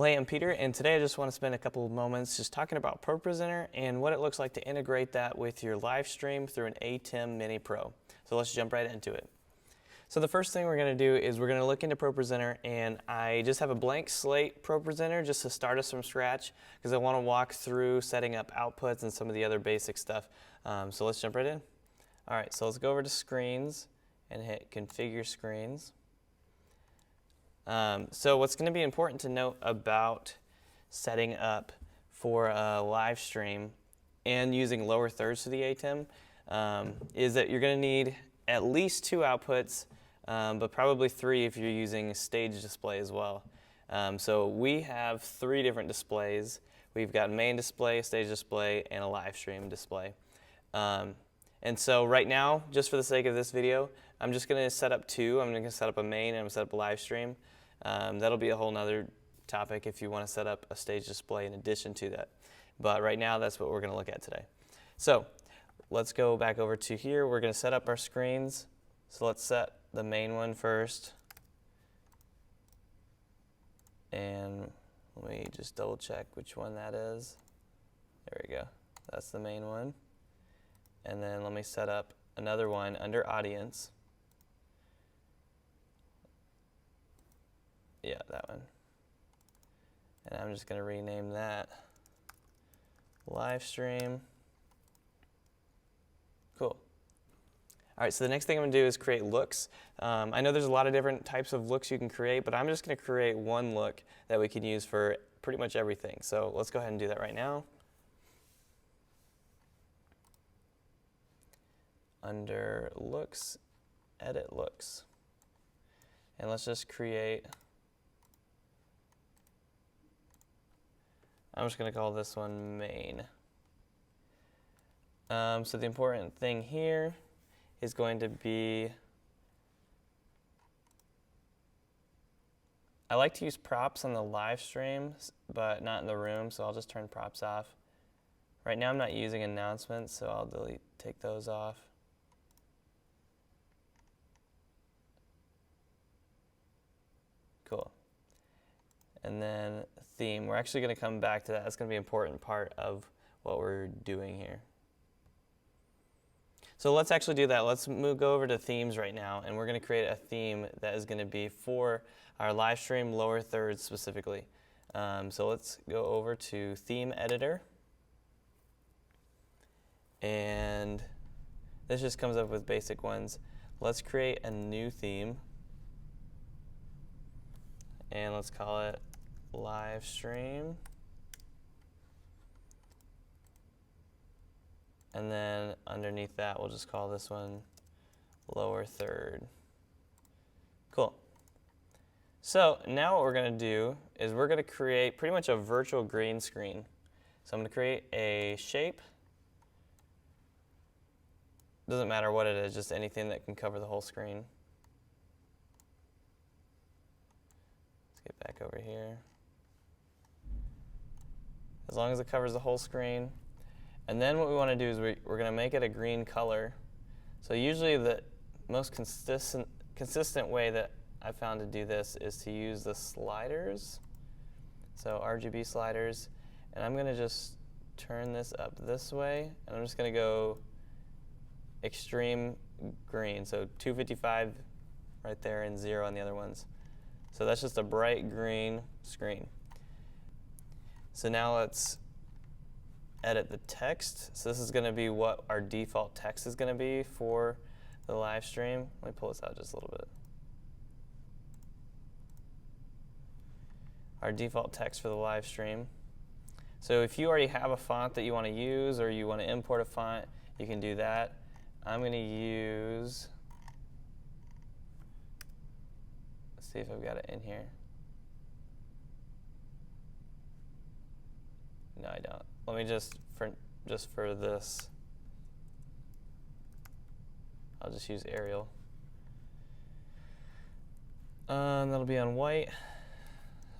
Well, hey, I'm Peter, and today I just want to spend a couple of moments just talking about ProPresenter and what it looks like to integrate that with your live stream through an ATEM Mini Pro. So let's jump right into it. So the first thing we're going to do is we're going to look into ProPresenter, and I just have a blank slate ProPresenter just to start us from scratch because I want to walk through setting up outputs and some of the other basic stuff. So let's jump right in. All right, so let's go over to Screens and hit Configure Screens. So what's going to be important to note about setting up for a live stream and using lower thirds to the ATEM is that you're going to need at least 2 outputs, but probably 3 if you're using stage display as well. So we have 3 different displays. We've got main display, stage display, and a live stream display. And so right now, just for the sake of this video, I'm just going to set up 2. I'm going to set up a main and I'm going to set up a live stream. That'll be a whole nother topic if you want to set up a stage display in addition to that. But right now, that's what we're going to look at today. So let's go back over to here. We're going to set up our screens. So let's set the main one first. And let me just double check which one that is. There we go. That's the main one. And then let me set up another one under audience. Yeah, that one. And I'm just going to rename that live stream. Cool. All right, so the next thing I'm going to do is create looks. I know there's a lot of different types of looks you can create, but I'm just going to create one look that we can use for pretty much everything. So let's go ahead and do that right now. Under looks, edit looks. And let's just create, I'm just going to call this one main. So the important thing here is going to be, I like to use props on the live streams, but not in the room, so I'll just turn props off. Right now I'm not using announcements, so I'll take those off. Cool. And then theme, we're actually going to come back to that. That's going to be an important part of what we're doing here. So let's actually do that. Let's go over to themes right now, and we're going to create a theme that is going to be for our live stream lower thirds specifically. So let's go over to theme editor. And this just comes up with basic ones. Let's create a new theme. And let's call it live stream. And then underneath that, we'll just call this one lower third. Cool. So now what we're going to do is we're going to create pretty much a virtual green screen. So I'm going to create a shape. Doesn't matter what it is, just anything that can cover the whole screen. Get back over here. As long as it covers the whole screen. And then what we want to do is we're going to make it a green color. So usually the most consistent way that I've found to do this is to use the sliders. So RGB sliders. And I'm going to just turn this up this way. And I'm just going to go extreme green. So 255 right there and 0 on the other ones. So that's just a bright green screen. So now let's edit the text. So this is going to be what our default text is going to be for the live stream. Let me pull this out just a little bit. Our default text for the live stream. So if you already have a font that you want to use or you want to import a font, you can do that. I'm going to use, see if I've got it in here. No, I don't. Let me just for this, I'll just use Arial. That'll be on white.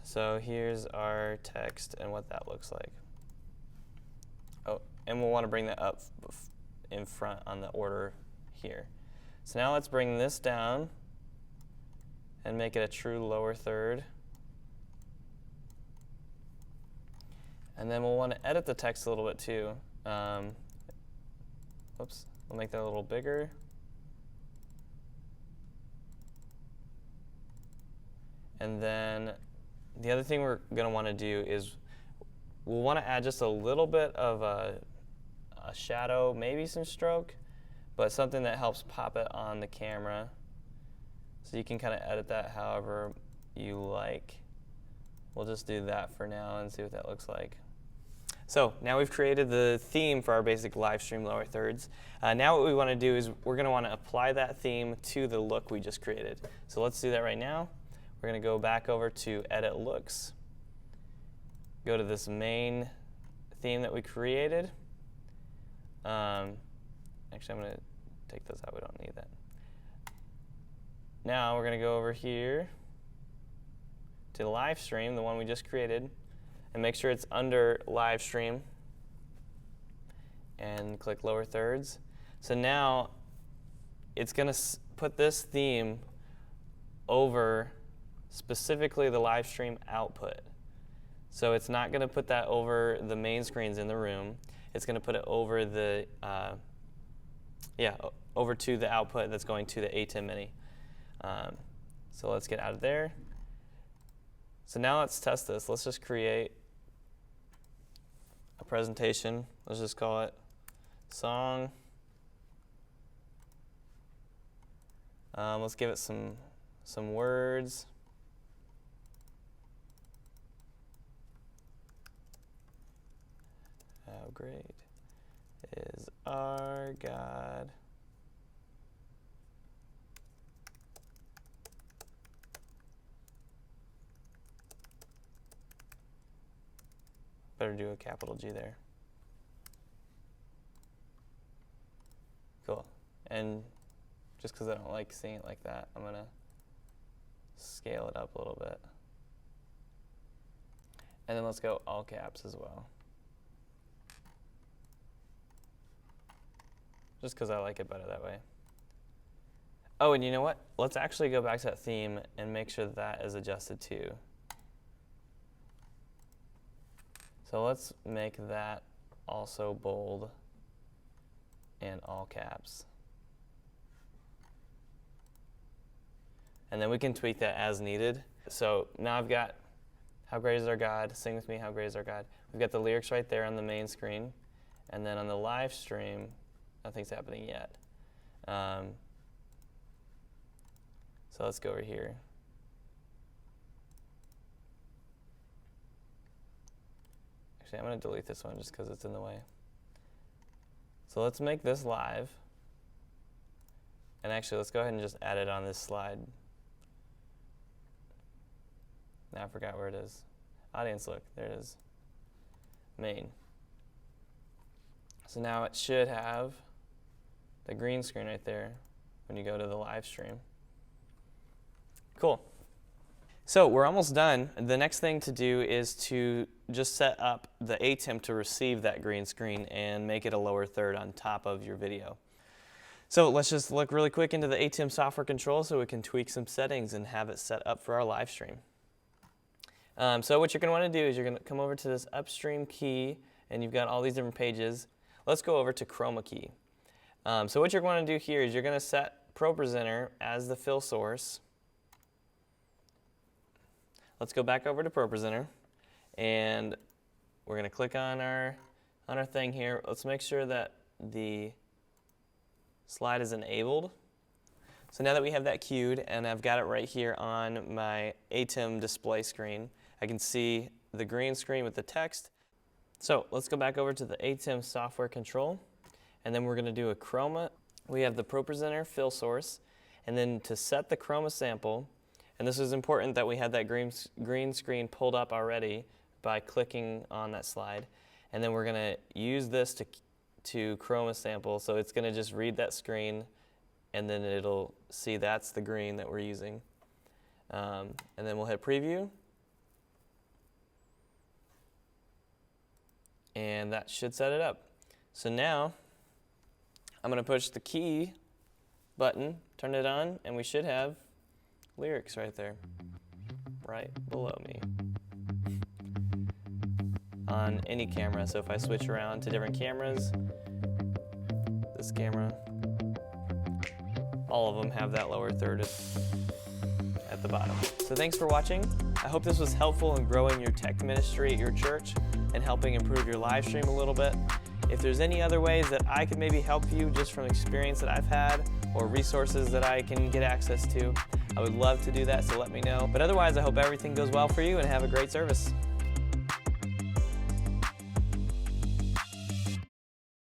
So here's our text and what that looks like. Oh, and we'll want to bring that up in front on the order here. So now let's bring this down and make it a true lower third. And then we'll want to edit the text a little bit too. Whoops, we'll make that a little bigger. And then the other thing we're going to want to do is we'll want to add just a little bit of a shadow, maybe some stroke, but something that helps pop it on the camera. So you can kind of edit that however you like. We'll just do that for now and see what that looks like. So now we've created the theme for our basic live stream lower thirds. Now what we want to do is we're going to want to apply that theme to the look we just created. So let's do that right now. We're going to go back over to Edit Looks, go to this main theme that we created. Actually, I'm going to take those out. We don't need that. Now we're going to go over here to the live stream, the one we just created, and make sure it's under live stream and click lower thirds. So now it's going to put this theme over specifically the live stream output. So it's not going to put that over the main screens in the room. It's going to put it over the over to the output that's going to the ATEM Mini. So let's get out of there. So now let's test this. Let's just create a presentation. Let's just call it song. Let's give it some words. How great is our God? Better do a capital G there. Cool. And just because I don't like seeing it like that, I'm going to scale it up a little bit. And then let's go all caps as well. Just because I like it better that way. Oh, and you know what? Let's actually go back to that theme and make sure that is adjusted too. So let's make that also bold and all caps. And then we can tweak that as needed. So now I've got how great is our God, sing with me, how great is our God. We've got the lyrics right there on the main screen. And then on the live stream, nothing's happening yet. So let's go over here. Actually, I'm going to delete this one just because it's in the way. So let's make this live. And actually, let's go ahead and just add it on this slide. Now I forgot where it is. Audience, look, there it is. Main. So now it should have the green screen right there when you go to the live stream. Cool. So we're almost done. The next thing to do is to just set up the ATEM to receive that green screen and make it a lower third on top of your video. So let's just look really quick into the ATEM software control so we can tweak some settings and have it set up for our live stream. So what you're going to want to do is you're going to come over to this upstream key, and you've got all these different pages. Let's go over to chroma key. So what you're going to do here is you're going to set ProPresenter as the fill source. Let's go back over to ProPresenter, and we're going to click on our thing here. Let's make sure that the slide is enabled. So now that we have that queued, and I've got it right here on my ATEM display screen, I can see the green screen with the text. So let's go back over to the ATEM software control, and then we're going to do a chroma. We have the ProPresenter fill source, and then to set the chroma sample, and this is important that we had that green screen pulled up already by clicking on that slide, and then we're going to use this to chroma sample, so it's going to just read that screen, and then it'll see that's the green that we're using. And then we'll hit preview. And that should set it up. So now I'm going to push the key button, turn it on, and we should have lyrics right there, right below me. on any camera. So if I switch around to different cameras, this camera, all of them have that lower third at the bottom. So thanks for watching. I hope this was helpful in growing your tech ministry at your church and helping improve your live stream a little bit. If there's any other ways that I could maybe help you just from experience that I've had or resources that I can get access to, I would love to do that, so let me know. But otherwise, I hope everything goes well for you and have a great service.